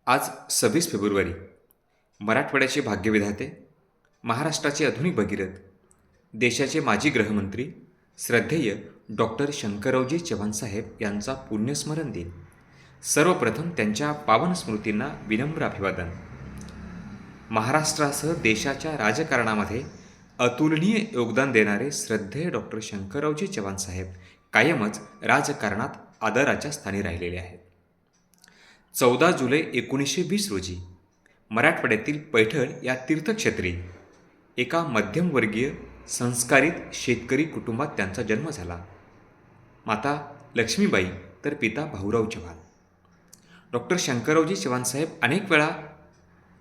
आज 26 फेब्रुवारी. मराठवाड्याचे भाग्यविधाते, महाराष्ट्राचे आधुनिक भगीरथ, देशाचे माजी गृहमंत्री श्रद्धेय डॉक्टर शंकररावजी चव्हाणसाहेब यांचा पुण्यस्मरण दिन. सर्वप्रथम त्यांच्या पावन स्मृतींना विनम्र अभिवादन. महाराष्ट्रासह देशाच्या राजकारणामध्ये अतुलनीय योगदान देणारे श्रद्धेय डॉक्टर शंकररावजी चव्हाणसाहेब कायमच राजकारणात आदराच्या स्थानी राहिलेले आहेत. 14 जुलै 1920 रोजी मराठवाड्यातील पैठण या तीर्थक्षेत्री एका मध्यमवर्गीय संस्कारित शेतकरी कुटुंबात त्यांचा जन्म झाला. माता लक्ष्मीबाई तर पिता भाऊराव चव्हाण. डॉक्टर शंकररावजी चव्हाणसाहेब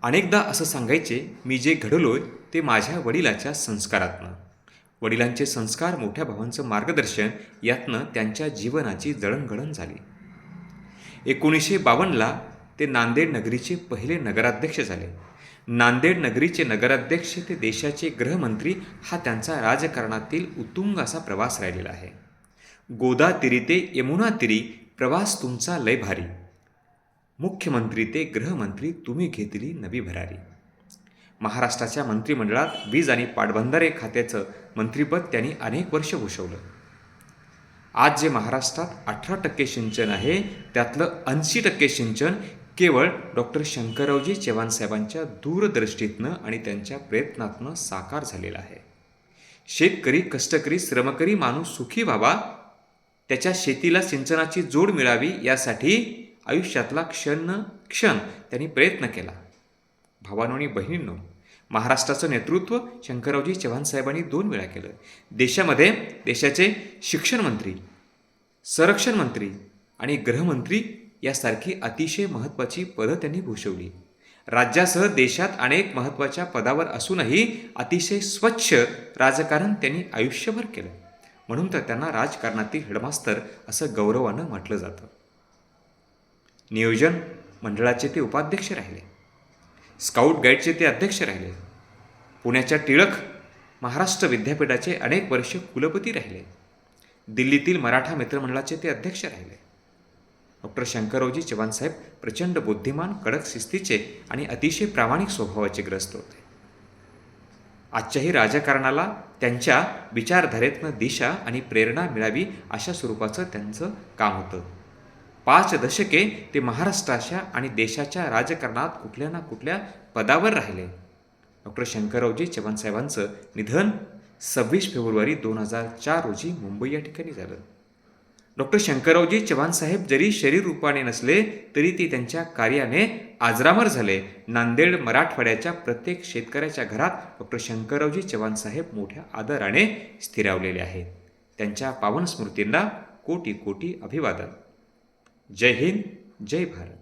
अनेकदा असं सांगायचे, मी जे घडलोय ते माझ्या वडिलाच्या संस्कारातनं. वडिलांचे संस्कार, मोठ्या भावांचं मार्गदर्शन यातनं त्यांच्या जीवनाची जळणघळण झाली. 1952ला ते नांदेड नगरीचे पहिले नगराध्यक्ष झाले. नांदेड नगरीचे नगराध्यक्ष ते देशाचे गृहमंत्री हा त्यांचा राजकारणातील उत्तुंग असा प्रवास राहिलेला आहे. गोदा तिरी ते यमुना तिरी प्रवास तुमचा लय भारी, मुख्यमंत्री ते गृहमंत्री तुम्ही घेतली नवी भरारी. महाराष्ट्राच्या मंत्रिमंडळात वीज आणि पाटबंधारे खात्याचं मंत्रिपद त्यांनी अनेक वर्ष भूषवलं. आज जे महाराष्ट्रात 18% सिंचन आहे त्यातलं 80% सिंचन केवळ डॉक्टर शंकररावजी चव्हाणसाहेबांच्या दूरदृष्टीतनं आणि त्यांच्या प्रयत्नातनं साकार झालेलं आहे. शेतकरी, कष्टकरी, श्रमकरी माणूस सुखी व्हावा, त्याच्या शेतीला सिंचनाची जोड मिळावी यासाठी आयुष्यातला क्षण त्यांनी प्रयत्न केला. भावांनो आणि बहिणींनो, महाराष्ट्राचं नेतृत्व शंकररावजी चव्हाणसाहेबांनी 2 वेळा केलं. देशाचे शिक्षण मंत्री, संरक्षण मंत्री आणि गृहमंत्री यासारखी अतिशय महत्त्वाची पदं त्यांनी भूषवली. राज्यासह देशात अनेक महत्त्वाच्या पदावर असूनही अतिशय स्वच्छ राजकारण त्यांनी आयुष्यभर केलं. म्हणून तर त्यांना राजकारणातील हेडमास्तर असं गौरवानं म्हटलं जातं. नियोजन मंडळाचे ते उपाध्यक्ष राहिले. स्काउट गाईडचे ते अध्यक्ष राहिले. पुण्याच्या टिळक महाराष्ट्र विद्यापीठाचे अनेक वर्ष कुलपती राहिले. दिल्लीतील मराठा मित्रमंडळाचे ते अध्यक्ष राहिले. डॉक्टर शंकररावजी चव्हाणसाहेब प्रचंड बुद्धिमान, कडक शिस्तीचे आणि अतिशय प्रामाणिक स्वभावाचे ग्रस्त होते. आजच्याही राजकारणाला त्यांच्या विचारधारेतनं दिशा आणि प्रेरणा मिळावी अशा स्वरूपाचं त्यांचं काम होतं. 5 दशके ते महाराष्ट्राच्या आणि देशाच्या राजकारणात कुठल्या ना कुठल्या पदावर राहिले. डॉक्टर शंकररावजी चव्हाणसाहेबांचं निधन 26 फेब्रुवारी 2004 रोजी मुंबई या ठिकाणी झालं. डॉक्टर शंकररावजी चव्हाणसाहेब जरी शरीर रूपाने नसले तरी ते त्यांच्या कार्याने अजरामर झाले. नांदेड मराठवाड्याच्या प्रत्येक शेतकऱ्याच्या घरात डॉक्टर शंकररावजी चव्हाणसाहेब मोठ्या आदराने स्थिरावलेले आहेत. त्यांच्या पावन स्मृतींना कोटी कोटी अभिवादन. जय हिंद, जय भारत.